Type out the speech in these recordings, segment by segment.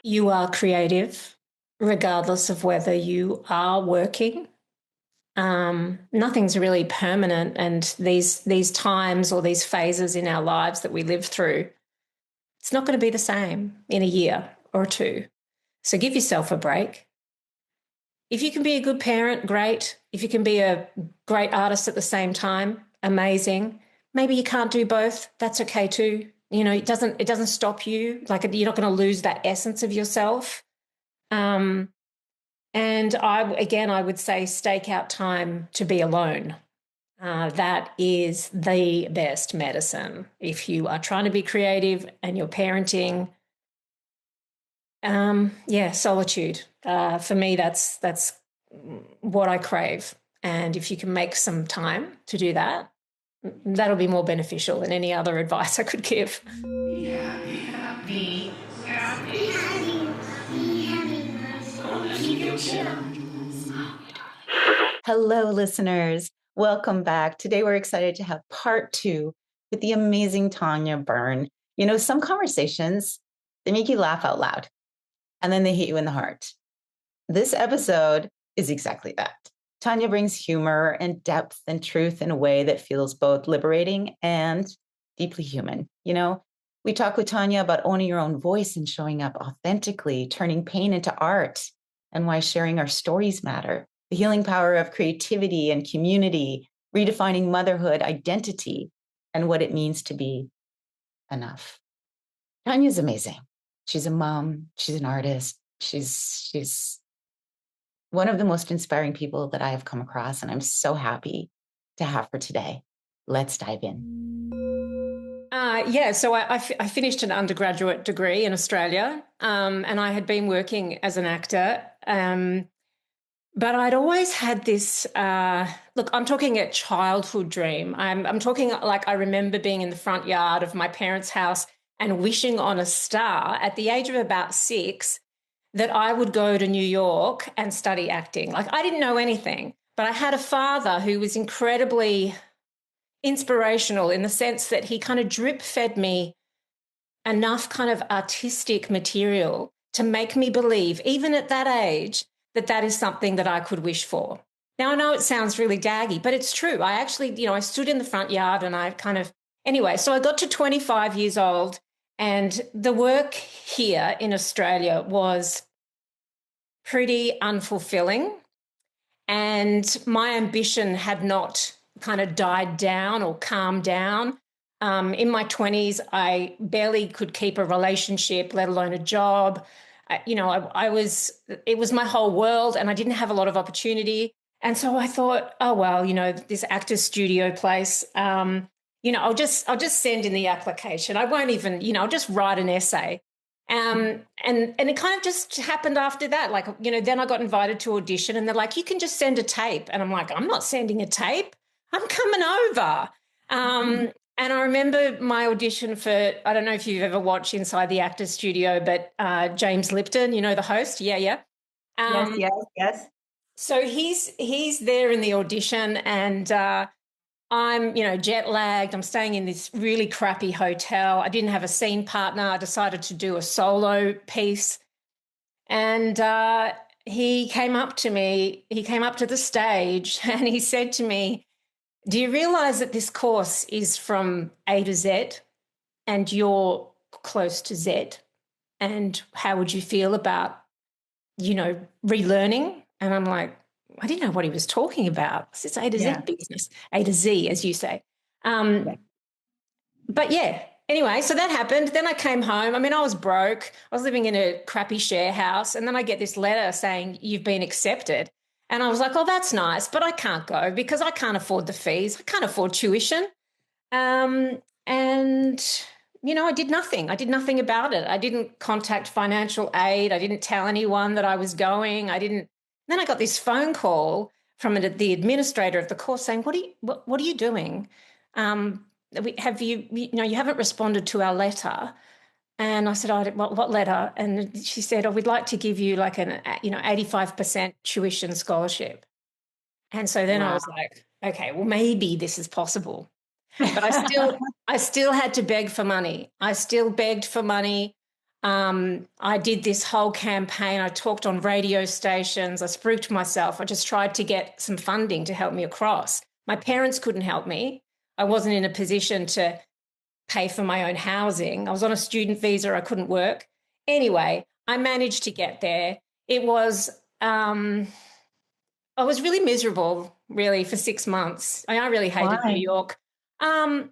You are creative, regardless of whether you are working. Nothing's really permanent, and these times or these phases in our lives that we live through, it's not going to be the same in a year or two. So give yourself a break. If you can be a good parent, great. If you can be a great artist at the same time, amazing. Maybe you can't do both. That's okay too. You know, it doesn't stop you. Like, you're not going to lose that essence of yourself. And I would say stake out time to be alone. That is the best medicine. If you are trying to be creative and you're parenting, solitude. For me, that's what I crave. And if you can make some time to do that, that'll be more beneficial than any other advice I could give. Be happy, happy, happy, happy, Hello, listeners. Welcome back. Today, we're excited to have part 2 with the amazing Tanya Burne. You know, some conversations, they make you laugh out loud, and then they hit you in the heart. This episode is exactly that. Tanya brings humor and depth and truth in a way that feels both liberating and deeply human. You know, we talk with Tanya about owning your own voice and showing up authentically, turning pain into art, and why sharing our stories matter, the healing power of creativity and community, redefining motherhood, identity, and what it means to be enough. Tanya's amazing. She's a mom. She's an artist. She's one of the most inspiring people that I have come across, and I'm so happy to have her today. Let's dive in. So I finished an undergraduate degree in Australia, and I had been working as an actor, but I'd always had this, I'm talking a childhood dream. I'm talking like I remember being in the front yard of my parents' house and wishing on a star at the age of about 6 that I would go to New York and study acting. Like, I didn't know anything, but I had a father who was incredibly inspirational in the sense that he kind of drip fed me enough kind of artistic material to make me believe, even at that age, that that is something that I could wish for. Now, I know it sounds really daggy, but it's true. I actually, I stood in the front yard and so I got to 25 years old, and the work here in Australia was pretty unfulfilling, and my ambition had not kind of died down or calmed down. In my 20s, I barely could keep a relationship, let alone a job. It was my whole world, and I didn't have a lot of opportunity. And so I thought, oh, well, this actor's studio place, I'll just send in the application. I won't even, I'll just write an essay. And it kind of just happened after that. Like, then I got invited to audition, and they're like, you can just send a tape. And I'm like, I'm not sending a tape. I'm coming over. And I remember my audition for, I don't know if you've ever watched Inside the Actors Studio, but James Lipton, the host. Yeah. Yes. So he's there in the audition, and I'm, jet lagged. I'm staying in this really crappy hotel. I didn't have a scene partner. I decided to do a solo piece. And he came up to me. He came up to the stage and he said to me, do you realize that this course is from A to Z and you're close to Z? And how would you feel about, relearning? And I'm like, I didn't know what he was talking about. It's A to Z business, A to Z, as you say. But yeah, anyway, so that happened. Then I came home. I mean, I was broke. I was living in a crappy share house. And then I get this letter saying you've been accepted. And I was like, oh, that's nice, but I can't go because I can't afford the fees. I can't afford tuition. I did nothing. I did nothing about it. I didn't contact financial aid. I didn't tell anyone that I was going. Then I got this phone call from the administrator of the course saying, what are you doing? You haven't responded to our letter. And I said, what letter? And she said, we'd like to give you like an 85% tuition scholarship. And so then I was like, okay, well, maybe this is possible. But I still had to beg for money. I still begged for money. I did this whole campaign. I talked on radio stations. I spooked myself. I just tried to get some funding to help me across. My parents couldn't help me. I wasn't in a position to pay for my own housing. I was on a student visa. I couldn't work. Anyway, I managed to get there. It was, I was really miserable, really, for 6 months. I really hated New Why? York. Um,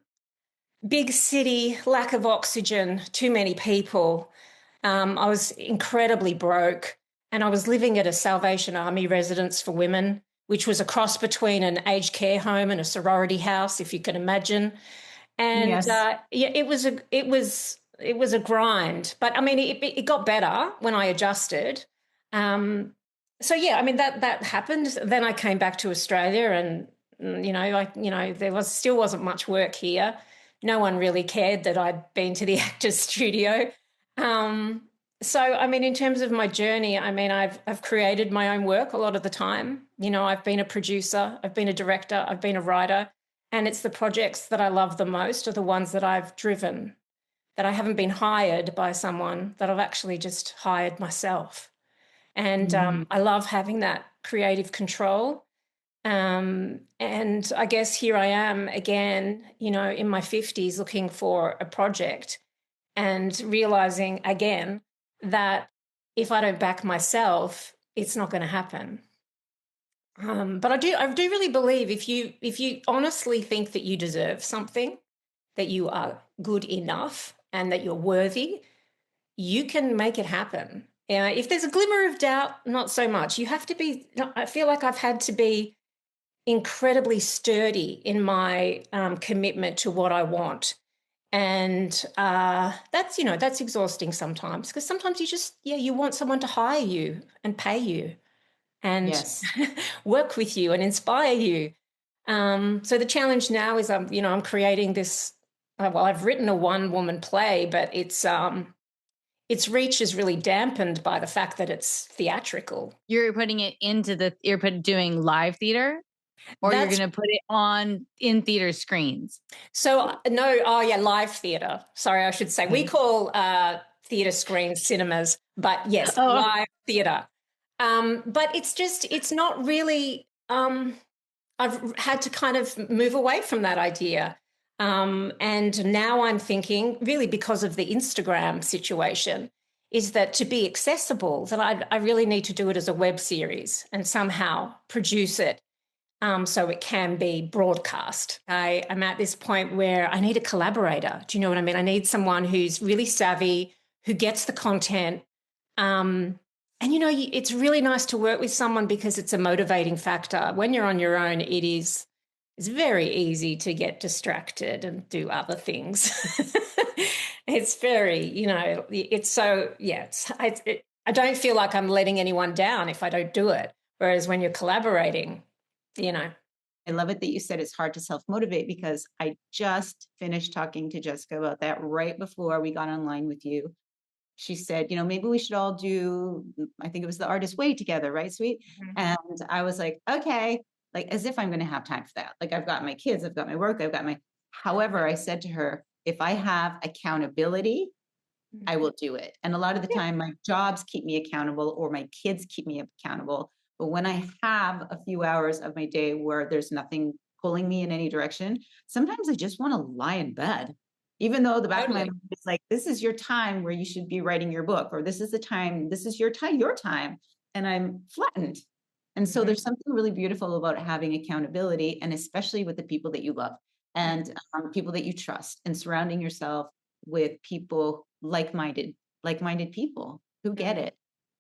Big city, lack of oxygen, too many people. I was incredibly broke, and I was living at a Salvation Army residence for women, which was a cross between an aged care home and a sorority house, if you can imagine. And Yes. yeah, it was a grind, but I mean, it got better when I adjusted. Um, so yeah, I mean that happened. Then I came back to Australia, and there still wasn't much work here. No one really cared that I'd been to the actor's studio. Um, so I mean, in terms of my journey, I mean, I've created my own work a lot of the time. I've been a producer, I've been a director, I've been a writer. And it's the projects that I love the most are the ones that I've driven, that I haven't been hired by someone, that I've actually just hired myself. And Mhm. I love having that creative control. And I guess here I am again, in my 50s looking for a project and realizing again that if I don't back myself, it's not going to happen. But I do really believe if you honestly think that you deserve something, that you are good enough and that you're worthy, you can make it happen. If there's a glimmer of doubt, not so much. You have to be, I feel like I've had to be incredibly sturdy in my commitment to what I want. And that's exhausting sometimes because sometimes you want someone to hire you and pay you and Yes. work with you and inspire you. So the challenge now is I'm creating this. Well, I've written a one-woman play, but its reach is really dampened by the fact that it's theatrical. You're putting it doing live theater, or you're That's going to put it on in theater screens? so no. Oh yeah, live theater. Sorry, I should say we call theater screens cinemas, but yes, Oh, live theater. But it's not really. I've had to kind of move away from that idea. And now I'm thinking, really because of the Instagram situation, is that to be accessible, that I really need to do it as a web series and somehow produce it so it can be broadcast. I'm at this point where I need a collaborator. Do you know what I mean? I need someone who's really savvy, who gets the content. And it's really nice to work with someone because it's a motivating factor. When you're on your own, it's very easy to get distracted and do other things. It's very, it's so, yeah, I don't feel like I'm letting anyone down if I don't do it. Whereas when you're collaborating, I love it that you said it's hard to self-motivate because I just finished talking to Jessica about that right before we got online with you. She said, maybe we should all do, I think it was the artist way together, right, sweet? And I was like, okay, like as if I'm going to have time for that. Like I've got my kids, I've got my work, however, I said to her, if I have accountability, I will do it. And a lot of the time my jobs keep me accountable or my kids keep me accountable. But when I have a few hours of my day where there's nothing pulling me in any direction, sometimes I just want to lie in bed, even though the back of my mind is like, this is your time where you should be writing your book, or this is the time, this is your time. And I'm flattened. And so there's something really beautiful about having accountability, and especially with the people that you love and people that you trust, and surrounding yourself with people like-minded people who get it.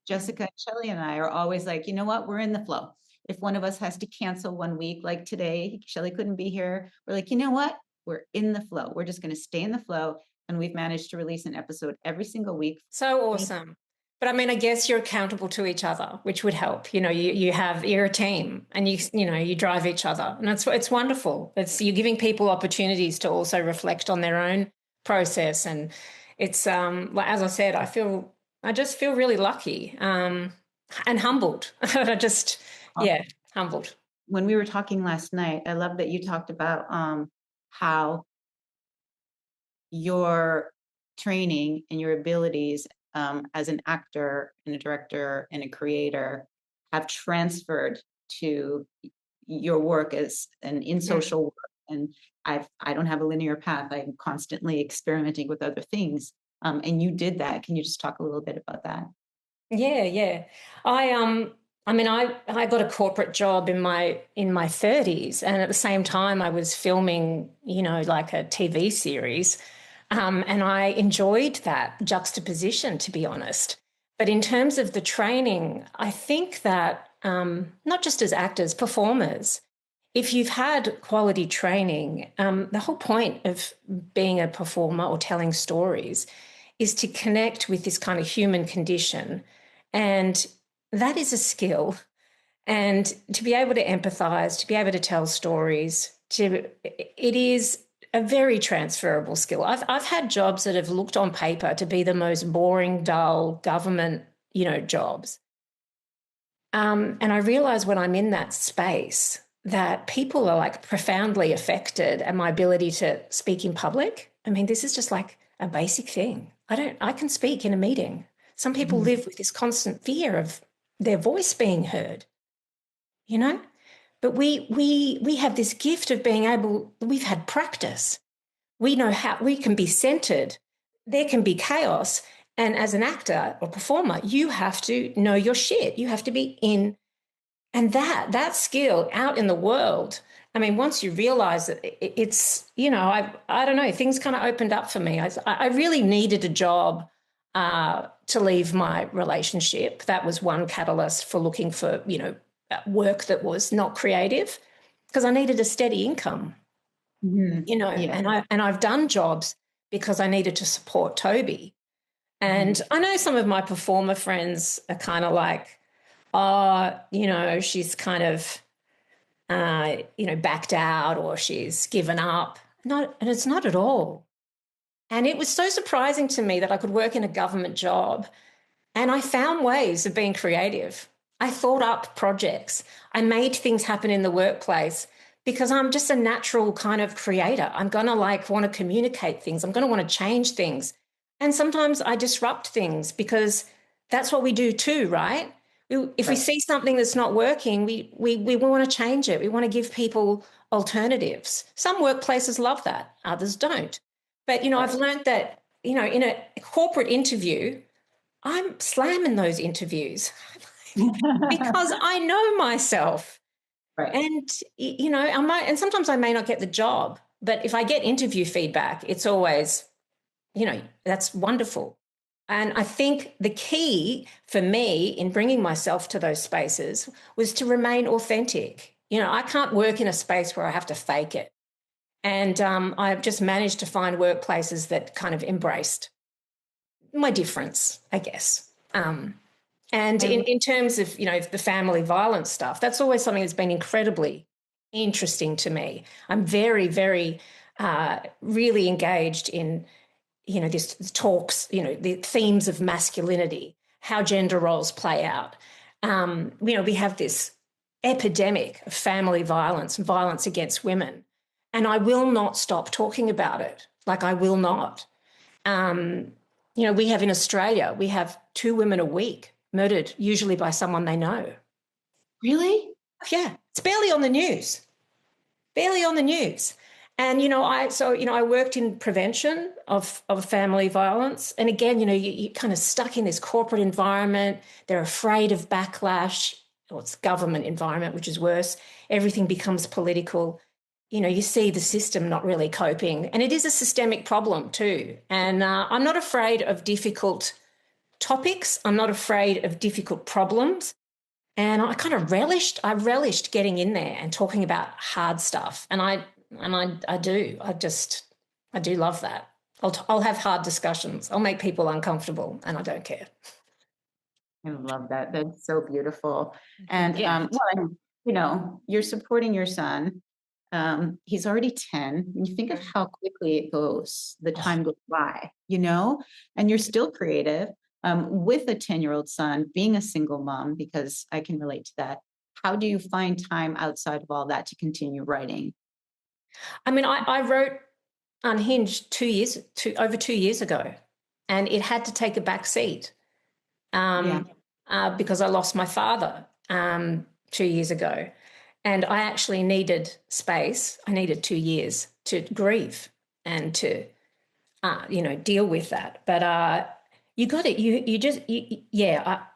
Jessica and Shelly and I are always like, you know what? We're in the flow. If one of us has to cancel one week, like today, Shelly couldn't be here. We're like, you know what? We're in the flow. We're just going to stay in the flow. And we've managed to release an episode every single week. So awesome. But I mean, I guess you're accountable to each other, which would help. You're a team, and you drive each other, and it's wonderful. You're giving people opportunities to also reflect on their own process, and it's like as I said, I just feel really lucky and humbled. Humbled. When we were talking last night, I love that you talked about how your training and your abilities as an actor and a director and a creator have transferred to your work as in social work? And I don't have a linear path. I'm constantly experimenting with other things. And you did that. Can you just talk a little bit about that? Yeah. I got a corporate job in my 30s, and at the same time I was filming, like a TV series. And I enjoyed that juxtaposition, to be honest. But in terms of the training, I think that not just as actors, performers, if you've had quality training, the whole point of being a performer or telling stories is to connect with this kind of human condition. And that is a skill. And to be able to empathize, to be able to tell stories, it is a very transferable skill. I've had jobs that have looked on paper to be the most boring, dull government, jobs. And I realize when I'm in that space that people are like profoundly affected at my ability to speak in public. I mean, this is just like a basic thing. I can speak in a meeting. Some people live with this constant fear of their voice being heard, but we have this gift of being able, we've had practice. We know how we can be centered. There can be chaos. And as an actor or performer, you have to know your shit. You have to be in. And that skill out in the world, I mean, once you realize that it's, I don't know, things kind of opened up for me. I really needed a job to leave my relationship. That was one catalyst for looking for, work that was not creative, because I needed a steady income, and I've done jobs because I needed to support Toby. And I know some of my performer friends are kind of like, she's kind of, backed out, or she's given up. And it's not at all. And it was so surprising to me that I could work in a government job, and I found ways of being creative. I thought up projects. I made things happen in the workplace because I'm just a natural kind of creator. I'm going to want to communicate things. I'm going to want to change things. And sometimes I disrupt things because that's what we do too, right? If we see something that's not working, we want to change it. We want to give people alternatives. Some workplaces love that, others don't. But, I've learned that, in a corporate interview, I'm slamming those interviews because I know myself. Right. And, and sometimes I may not get the job, but if I get interview feedback, it's always, that's wonderful. And I think the key for me in bringing myself to those spaces was to remain authentic. I can't work in a space where I have to fake it. And I've just managed to find workplaces that kind of embraced my difference, I guess. And in terms of, the family violence stuff, that's always something that's been incredibly interesting to me. I'm very, very really engaged in this talks, the themes of masculinity, how gender roles play out. We have this epidemic of family violence and violence against women, and I will not stop talking about it. Like, I will not. We have in Australia, we have 2 women a week murdered, usually by someone they know. Really? Yeah, it's barely on the news. Barely on the news. And, I worked in prevention of family violence. And again, you're kind of stuck in this corporate environment. They're afraid of backlash, or it's government environment, which is worse. Everything becomes political. You see the system not really coping. And it is a systemic problem too. And I'm not afraid of difficult topics. I'm not afraid of difficult problems. And I kind of relished getting in there and talking about hard stuff. And I do. I do love that. I'll have hard discussions. I'll make people uncomfortable, and I don't care. I love that. That's so beautiful. And you're supporting your son. He's already 10. And you think of how quickly it goes. The time goes by, and you're still creative. With a 10-year-old son, being a single mom, because I can relate to that. How do you find time outside of all that to continue writing? I mean, I wrote Unhinged over 2 years ago. and it had to take a back seat because I lost my father 2 years ago. And I actually needed space. I needed 2 years to grieve and to, deal with that. But you got it.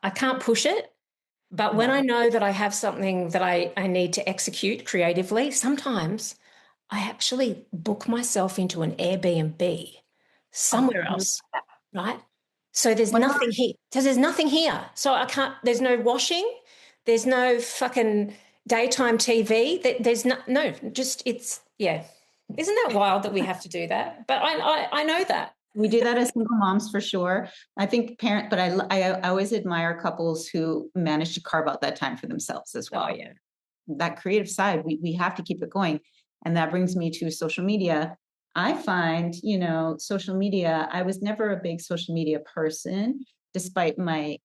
I can't push it. But when I know that I have something that I need to execute creatively, sometimes I actually book myself into an Airbnb somewhere else, right? So there's nothing here. So I can't, there's no washing. There's no fucking daytime TV. There's Isn't that wild that we have to do that? But I know that. We do that as single moms for sure. I think but I always admire couples who manage to carve out that time for themselves as well. Oh, yeah. That creative side, we have to keep it going. And that brings me to social media. I find, social media, I was never a big social media person, despite my,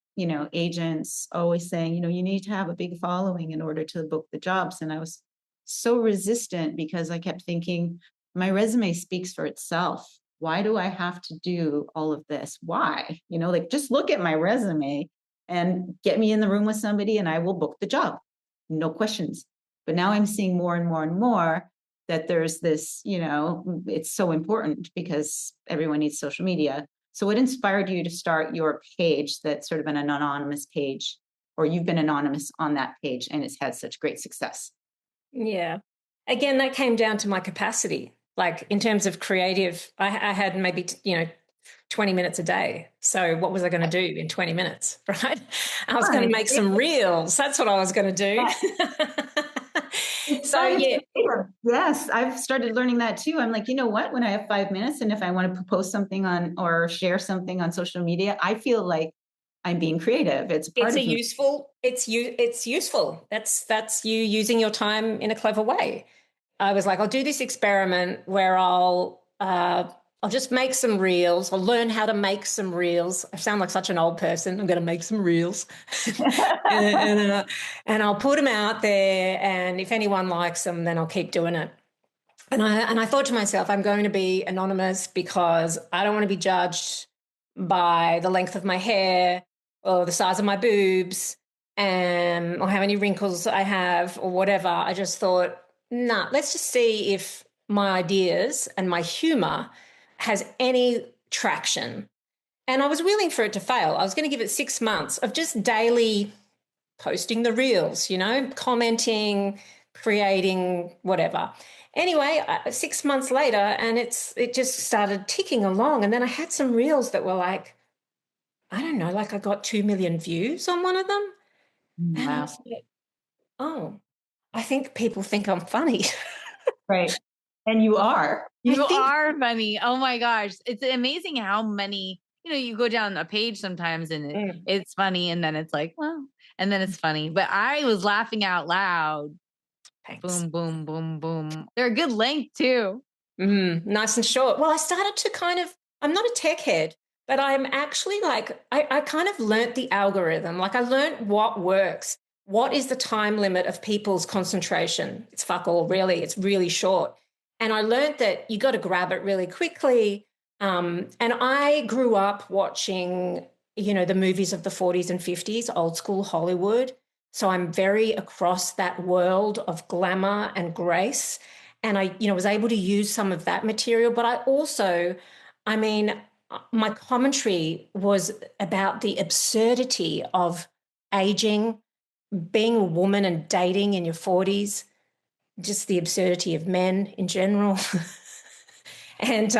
agents always saying, you need to have a big following in order to book the jobs. And I was so resistant because I kept thinking, my resume speaks for itself. Why do I have to do all of this? Why? Just look at my resume and get me in the room with somebody and I will book the job. No questions. But now I'm seeing more and more and more that there's this, it's so important because everyone needs social media. So what inspired you to start your page that's sort of an anonymous page, or you've been anonymous on that page and it's had such great success? Yeah. Again, that came down to my capacity. Like in terms of creative, I had maybe, 20 minutes a day. So what was I going to do in 20 minutes, right? I was going to make some reels. That's what I was going to do. So, yeah. Yes, I've started learning that too. I'm like, you know what? When I have 5 minutes and if I want to post something on or share something on social media, I feel like I'm being creative. It's useful. It's useful. That's you using your time in a clever way. I was like, I'll do this experiment where I'll just make some reels. I'll learn how to make some reels. I sound like such an old person. I'm going to make some reels, and I'll put them out there. And if anyone likes them, then I'll keep doing it. And I thought to myself, I'm going to be anonymous because I don't want to be judged by the length of my hair or the size of my boobs, or how many wrinkles I have or whatever. I just thought, nah, let's just see if my ideas and my humor has any traction. And I was willing for it to fail. I was going to give it 6 months of just daily posting the reels, commenting, creating, whatever. Anyway, 6 months later, and it just started ticking along. And then I had some reels that were like, I don't know, like I got 2 million views on one of them. Wow. And I was like, oh, I think people think I'm funny. Right. And you are. You are funny. Oh my gosh. It's amazing how many, you go down a page sometimes and it's funny and then it's like, well, and then it's funny. But I was laughing out loud. Thanks. Boom, boom, boom, boom. They're a good length too. Nice and short. Well, I started to I'm not a tech head, but I'm actually like, I kind of learnt the algorithm. Like I learnt what works. What is the time limit of people's concentration? It's fuck all, really. It's really short. And I learned that you got to grab it really quickly. And I grew up watching, the movies of the 40s and 50s, old school Hollywood. So I'm very across that world of glamour and grace. And I, was able to use some of that material. But I also, my commentary was about the absurdity of aging, being a woman and dating in your 40s, just the absurdity of men in general. And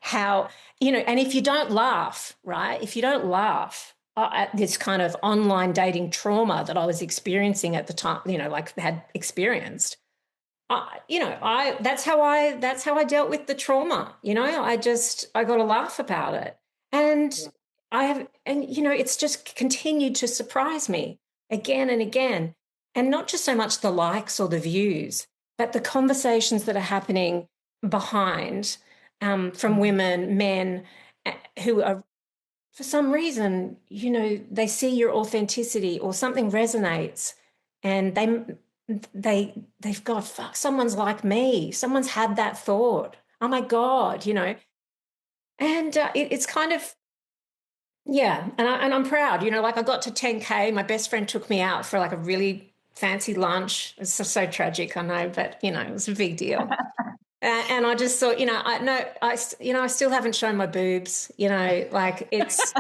how, and if you don't laugh, right, at this kind of online dating trauma that I was experiencing at the time, had experienced, that's how I dealt with the trauma. I got to laugh about it. And it's just continued to surprise me again and again. And not just so much the likes or the views, but the conversations that are happening behind from women, men who are, for some reason, they see your authenticity or something resonates and they've got, fuck, someone's like me. Someone's had that thought. Oh my God, And it's kind of Yeah. And I'm proud, like I got to 10K. My best friend took me out for like a really fancy lunch. It's so tragic, I know, but it was a big deal. And I just thought, I still haven't shown my boobs, like it's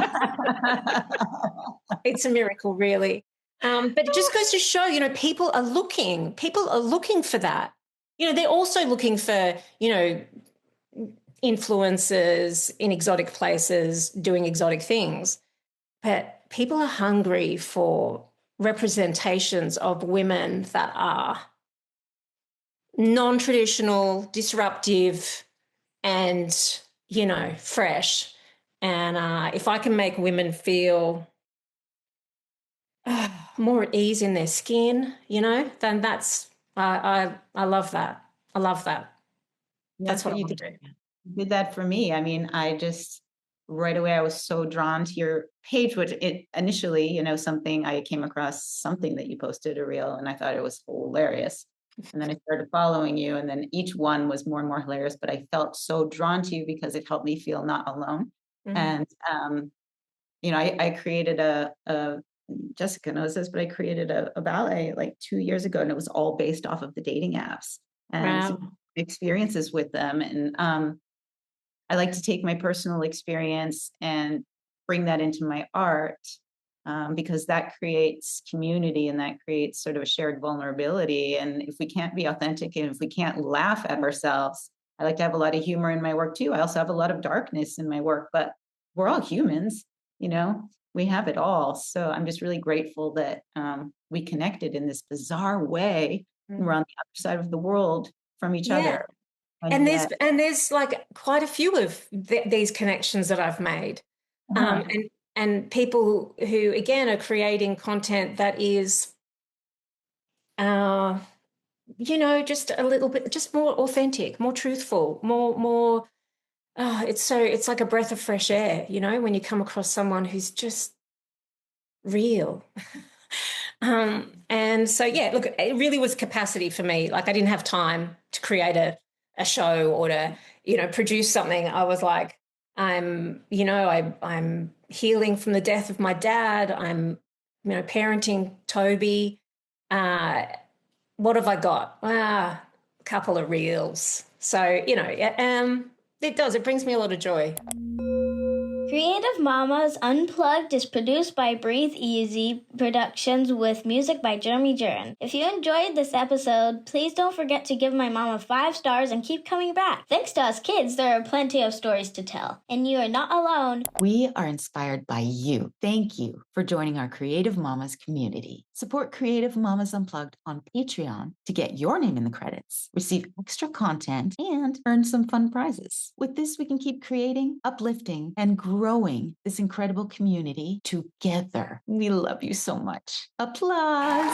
a miracle, really. But it just goes to show, people are looking for that. They're also looking for, influencers in exotic places doing exotic things. But people are hungry for representations of women that are non-traditional, disruptive, and, fresh. And if I can make women feel more at ease in their skin, then I love that. I love that. That's what you I want did. to do. You did that for me. I mean, I just right away, I was so drawn to your page, which it initially, something I came across something that you posted a reel and I thought it was hilarious. And then I started following you, and then each one was more and more hilarious, but I felt so drawn to you because it helped me feel not alone. And, I created Jessica knows this, but I created a ballet like 2 years ago, and it was all based off of the dating apps and some experiences with them. And I like to take my personal experience and bring that into my art, because that creates community and that creates sort of a shared vulnerability. And if we can't be authentic and if we can't laugh at ourselves, I like to have a lot of humor in my work too. I also have a lot of darkness in my work, but we're all humans, we have it all. So I'm just really grateful that we connected in this bizarre way. We're on the other side of the world from each other. And there's like quite a few of these connections that I've made. And people who, again, are creating content that is, just a little bit, just more authentic, more truthful, more, it's like a breath of fresh air, when you come across someone who's just real. And so, look, it really was capacity for me. Like I didn't have time to create a show or to, produce something. I was like, I'm healing from the death of my dad. I'm, parenting Toby. What have I got? A couple of reels. So, it brings me a lot of joy. Creative Mamas Unplugged is produced by Breatheasy Productions with music by Jeremy Jurin. If you enjoyed this episode, please don't forget to give my mama 5 stars and keep coming back. Thanks to us kids, there are plenty of stories to tell. And you are not alone. We are inspired by you. Thank you for joining our Creative Mamas community. Support Creative Mamas Unplugged on Patreon to get your name in the credits, receive extra content, and earn some fun prizes. With this, we can keep creating, uplifting, and growing this incredible community together. We love you so much. Applause.